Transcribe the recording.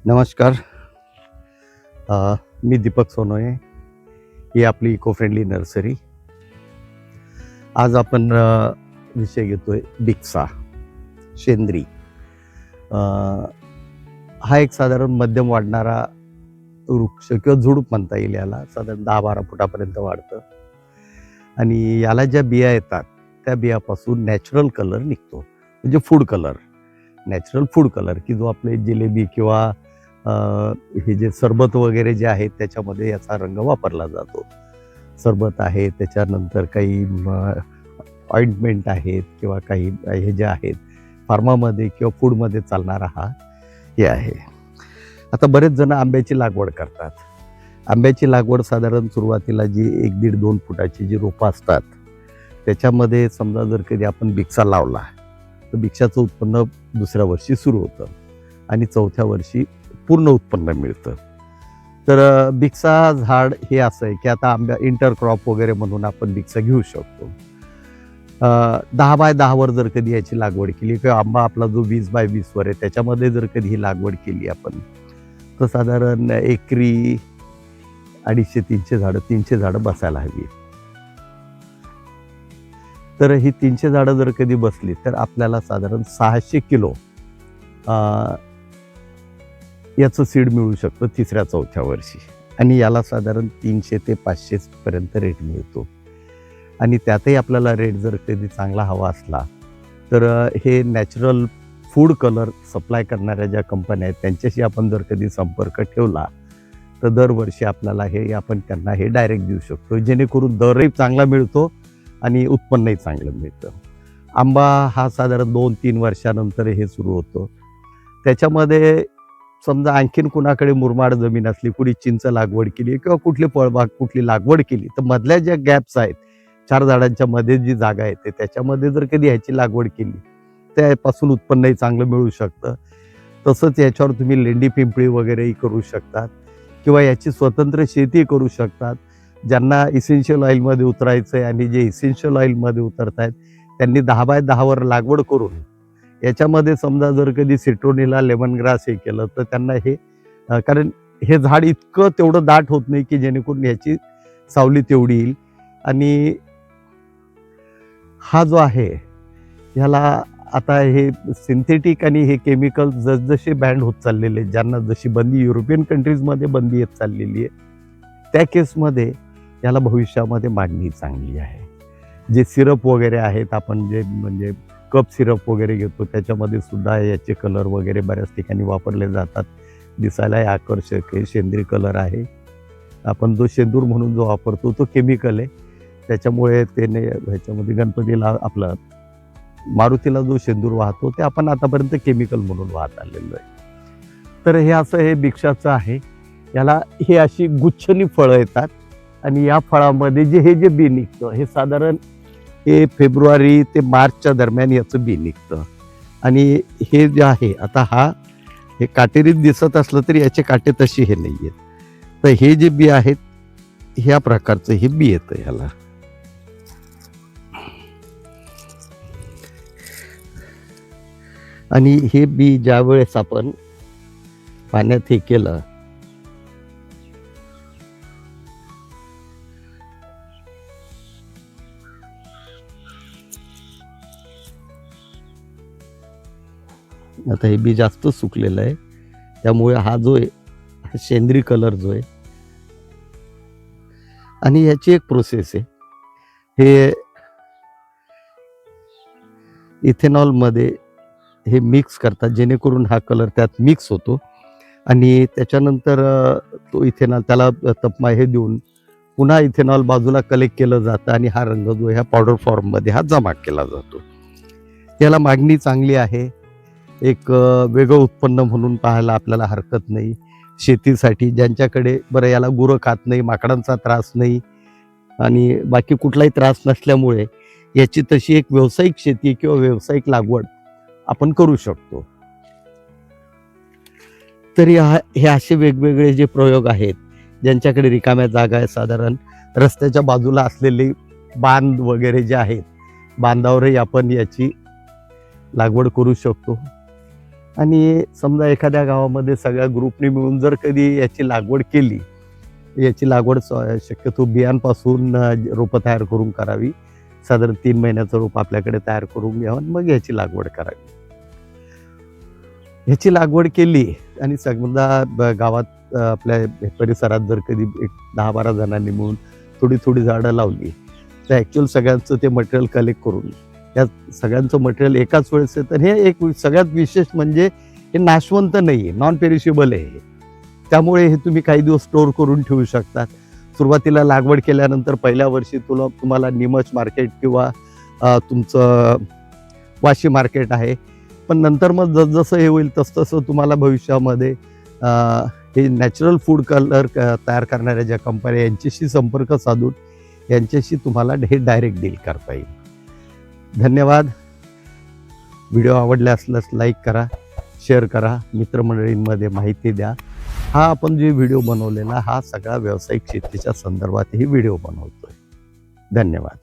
नमस्कार. मी दीपक सोनोये. ही आपली eco friendly nursery. आज आपण विषय घेतोय बिक्सा शेंद्री. हा एक साधारण मध्यम वाढणारा वृक्ष किंवा झुडूप म्हणता येईल. याला साधारण 10-12 फुटापर्यंत वाढतं आणि याला ज्या बिया येतात त्या बियापासून नॅचरल कलर निघतो, म्हणजे food colour, natural food colour, की जो आपले जिलेबी किंवा हे जे सरबत वगैरे जे आहेत त्याच्यामध्ये याचा रंग वापरला जातो. सरबत आहे, त्याच्यानंतर काही ऑइंटमेंट आहेत किंवा काही हे जे आहेत फार्मामध्ये किंवा फूडमध्ये चालणारा हा हे आहे. आता बरेच जण आंब्याची लागवड करतात. आंब्याची लागवड साधारण सुरुवातीला जी 1-1.5-2 फुटाची जी रोपं असतात त्याच्यामध्ये समजा जर कधी आपण बिक्सा लावला तर बिक्साचं उत्पन्न दुसऱ्या वर्षी सुरू होतं आणि चौथ्या वर्षी पूर्ण उत्पन्न मिळतं. तर बिक्सा झाड हे असं आहे की आता आंब्या इंटरक्रॉप वगैरे म्हणून आपण बिक्सा घेऊ शकतो. 10x10 वर जर कधी याची लागवड केली किंवा आंबा आपला जो 20x20 वर आहे त्याच्यामध्ये जर कधी ही लागवड केली आपण तर साधारण एकरी 250-300 झाडं 300 झाडं बसायला हवी. तर ही 300 झाडं जर कधी बसली तर आपल्याला साधारण 600 किलो याचं सीड मिळू शकतं तिसऱ्या-चौथ्या वर्षी आणि याला साधारण 300 ते 500 पर्यंत रेट मिळतो. आणि त्यातही आपल्याला रेट जर कधी चांगला हवा असला तर हे नॅचरल फूड कलर सप्लाय करणाऱ्या ज्या कंपन्या आहेत त्यांच्याशी आपण जर कधी संपर्क ठेवला तर दरवर्षी आपल्याला हे आपण त्यांना हे डायरेक्ट देऊ शकतो, जेणेकरून दरही चांगला मिळतो आणि उत्पन्नही चांगलं मिळतं. आंबा हा साधारण 2-3 वर्षानंतर हे सुरू होतं. त्याच्यामध्ये समजा आणखीन कुणाकडे मुरमाड जमीन असली, कुणी चिंच लागवड केली किंवा कुठली फळबाग कुठली लागवड केली तर मधल्या ज्या गॅप्स आहेत 4 झाडांच्या मध्ये जी जागा येते त्याच्यामध्ये जर कधी ह्याची लागवड केली त्यापासून उत्पन्नही चांगलं मिळू शकतं. तसंच याच्यावर तुम्ही लेंडी पिंपळी वगैरेही करू शकतात किंवा याची स्वतंत्र शेती करू शकतात. ज्यांना इसेन्शियल ऑइलमध्ये उतरायचं आहे आणि जे इसेन्शियल ऑइलमध्ये उतरत आहेत त्यांनी 10x10 वर लागवड करून याच्यामध्ये समजा जर कधी सिट्रोनिला लेमन ग्रास हे केलं तर त्यांना हे कारण हे झाड इतकं तेवढं दाट होत नाही की जेणेकरून ह्याची सावली तेवढी येईल. आणि हा जो आहे ह्याला आता हे सिंथेटिक आणि हे केमिकल जसजसे बॅन्ड होत चाललेले आहेत, ज्यांना जशी बंदी युरोपियन कंट्रीजमध्ये बंदी येत चाललेली आहे त्या केसमध्ये याला भविष्यामध्ये मागणी चांगली आहे. जे सिरप वगैरे आहेत आपण जे म्हणजे कप सिरप वगैरे घेतो त्याच्यामध्ये सुद्धा याचे कलर वगैरे बऱ्याच ठिकाणी वापरले जातात. दिसायलाही आकर्षक आहे, सेंद्रिय कलर आहे. आपण जो शेंदूर म्हणून जो वापरतो तो केमिकल आहे, त्याच्यामुळे त्याने ह्याच्यामध्ये गणपतीला आपला मारुतीला जो शेंदूर वाहतो ते आपण आतापर्यंत केमिकल म्हणून वाहत आलेलो आहे. तर हे असं हे बिक्साचं आहे. याला हे अशी गुच्छनी फळं येतात आणि या फळामध्ये जे बी निघतं हे साधारण हे फेब्रुवारी ते मार्चच्या दरम्यान याचं बी निघतं. आणि हे जे आहे आता हा हे काटेरीत दिसत असलं तरी याचे काटे तसे हे नाही आहेत. तर हे जे बी आहेत ह्या प्रकारचं हे बी येतं ह्याला. आणि हे बी ज्या वेळेस आपण पाण्यात हे केलं आता हे बी जास्त सुकलेलं आहे त्यामुळे हा जो आहे हा सेंद्रिय कलर जो आहे. आणि याची एक प्रोसेस आहे, हे इथेनॉलमध्ये हे मिक्स करतात जेणेकरून हा कलर त्यात मिक्स होतो आणि त्याच्यानंतर तो इथेनॉल त्याला तपमा हे देऊन पुन्हा इथेनॉल बाजूला कलेक्ट केलं जातं आणि हा रंग जो ह्या पावडर फॉर्ममध्ये हा जमा केला जातो. याला मागणी चांगली आहे. एक वेगळं उत्पन्न म्हणून पाहायला आपल्याला हरकत नाही. शेतीसाठी ज्यांच्याकडे बरं याला गुरं खात नाही, माकडांचा त्रास नाही आणि बाकी कुठलाही त्रास नसल्यामुळे याची तशी एक व्यावसायिक शेती किंवा व्यावसायिक लागवड आपण करू शकतो. तर हे असे वेगवेगळे जे प्रयोग आहेत ज्यांच्याकडे रिकाम्या जागा आहे, साधारण रस्त्याच्या बाजूला असलेले बांध वगैरे जे आहेत बांधावरही आपण याची लागवड करू शकतो. आणि समजा एखाद्या गावामध्ये सगळ्या ग्रुपने मिळून जर कधी याची लागवड केली, याची लागवड शक्यतो बियांपासून रोपं तयार करून करावी. साधारण 3 महिन्याचं रोप आपल्याकडे तयार करून घ्यावं आणि मग याची लागवड करावी. ह्याची लागवड केली आणि समजा गावात आपल्या परिसरात जर कधी एक 10-12 जणांनी मिळून थोडी थोडी झाडं लावली, तर ॲक्च्युअल सगळ्यांचं ते मटेरियल कलेक्ट करून या सगळ्यांचं मटेरियल एकाच वेळेस येतं. हे एक सगळ्यात विशेष म्हणजे हे नाशवंत नाही आहे, नॉन पेरिशेबल आहे. त्यामुळे हे तुम्ही काही दिवस स्टोअर करून ठेवू शकतात. सुरुवातीला लागवड केल्यानंतर पहिल्या वर्षी तुम्हाला निमच मार्केट किंवा तुमचं वाशी मार्केट आहे. पण नंतर मग जसजसं हे होईल तसतसं तुम्हाला भविष्यामध्ये हे नॅचरल फूड कलर तयार करणाऱ्या ज्या कंपन्या यांच्याशी संपर्क साधून यांच्याशी तुम्हाला हे डायरेक्ट डील करता येईल. धन्यवाद. व्हिडिओ आवडला असल्यास लाईक करा, शेअर करा, मित्रमंडळींमध्ये माहिती द्या. हा आपण जे व्हिडिओ बनवलेला हा सगळा व्यावसायिक शेतीच्या संदर्भातही व्हिडिओ बनवतोय. धन्यवाद.